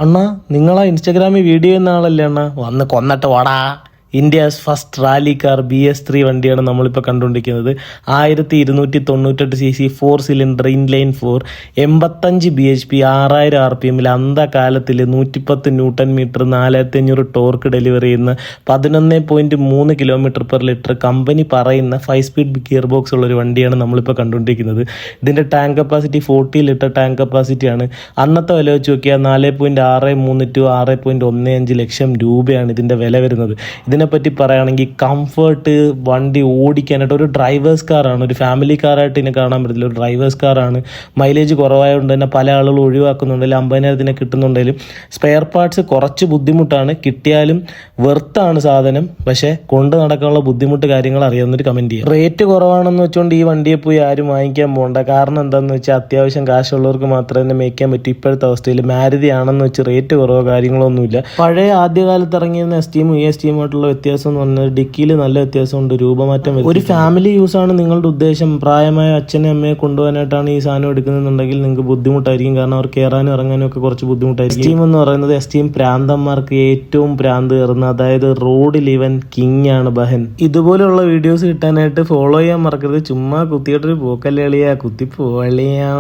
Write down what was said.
അണ്ണാ നിങ്ങളാ ഇൻസ്റ്റാഗ്രാമിൽ വീഡിയോ ചെയ്യുന്ന ആളല്ലേ അണ്ണാ? വന്ന് കൊന്നിട്ട് വാടാ. India's first rally car BS3 വണ്ടിയാണ് നമ്മളിപ്പോൾ കണ്ടുകൊണ്ടിരിക്കുന്നത്. 1298 cc 4 cylinder inline 4 85 bhp 6000 RPM അന്ധകാലത്തിൽ 110 ന്യൂട്ടൺ മീറ്റർ 4500 ടോർക്ക് ഡെലിവറി ചെയ്യുന്ന 11.3 km/ലിറ്റർ കമ്പനി പറയുന്ന 5 സ്പീഡ് ഗിയർ ബോക്സ് ഉള്ളൊരു വണ്ടിയാണ് നമ്മളിപ്പോൾ കണ്ടുകൊണ്ടിരിക്കുന്നത്. ഇതിൻ്റെ ടാങ്ക് കപ്പാസിറ്റി 40 ലിറ്റർ ടാങ്ക് കപ്പാസിറ്റിയാണ്. അന്നത്തെ വില വെച്ച് നോക്കിയാൽ 4.63 to 6.15 ലക്ഷം രൂപയാണ് ഇതിൻ്റെ വില വരുന്നത്. ഇതിനെപ്പറ്റി പറയുകയാണെങ്കിൽ കംഫർട്ട്, വണ്ടി ഓടിക്കാനായിട്ട് ഒരു ഡ്രൈവേഴ്സ് കാറാണ്, ഒരു ഫാമിലി കാറായിട്ട് ഇതിനെ കാണാൻ പറ്റില്ല. ഒരു ഡ്രൈവേഴ്സ് കാറാണ്. മൈലേജ് കുറവായതുകൊണ്ട് തന്നെ പല ആളുകളും ഒഴിവാക്കുന്നുണ്ടെങ്കിലും 50,000 കിട്ടുന്നുണ്ടെങ്കിലും സ്പെയർ പാർട്സ് കുറച്ച് ബുദ്ധിമുട്ടാണ്. കിട്ടിയാലും വെർത്താണ് സാധനം, പക്ഷേ കൊണ്ട് നടക്കാനുള്ള ബുദ്ധിമുട്ട് കാര്യങ്ങൾ അറിയാവുന്നൊരു കമൻറ്റ് ചെയ്യുക. റേറ്റ് കുറവാണെന്ന് വെച്ചുകൊണ്ട് ഈ വണ്ടിയെ പോയി ആരും വാങ്ങിക്കാൻ പോകണ്ട. കാരണം എന്താണെന്ന് വെച്ചാൽ അത്യാവശ്യം കാശുള്ളവർക്ക് മാത്രമേ തന്നെ മേടിക്കാൻ പറ്റൂ. ഇപ്പോഴത്തെ അവസ്ഥയിൽ മാരുതി ആണെന്ന് വെച്ച് റേറ്റ് കുറവോ കാര്യങ്ങളൊന്നുമില്ല. പഴയ ആദ്യകാലത്ത് ഇറങ്ങിയിരുന്ന എസ്റ്റീമും ഈ എസ്റ്റീമായിട്ടുള്ള വ്യത്യാസം എന്ന് പറഞ്ഞാൽ ഡിക്കിയിൽ നല്ല വ്യത്യാസമുണ്ട്, രൂപമാറ്റം വരും. ഒരു ഫാമിലി യൂസ് ആണ് നിങ്ങളുടെ ഉദ്ദേശം, പ്രായമായ അച്ഛനെ അമ്മയെ കൊണ്ടുപോകാനായിട്ടാണ് ഈ സാധനം എടുക്കുന്നുണ്ടെങ്കിൽ നിങ്ങൾക്ക് ബുദ്ധിമുട്ടായിരിക്കും. കാരണം അവർ കയറാനും ഇറങ്ങാനും ഒക്കെ കുറച്ച് ബുദ്ധിമുട്ടായിരിക്കും. എസ്റ്റീം എന്ന് പറയുന്നത് എസ്റ്റീം പ്രാന്തന്മാർക്ക് ഏറ്റവും പ്രാന്ത് കയറുന്ന, അതായത് റോഡിൽ ഇവൻ കിങ് ആണ് ബഹൻ. ഇതുപോലെയുള്ള വീഡിയോസ് കിട്ടാനായിട്ട് ഫോളോ ചെയ്യാൻ മറക്കരുത്. ചുമ്മാ കുത്തിയിട്ടൊരു പോക്കല്ലേ, കുത്തിപ്പോളിയാ.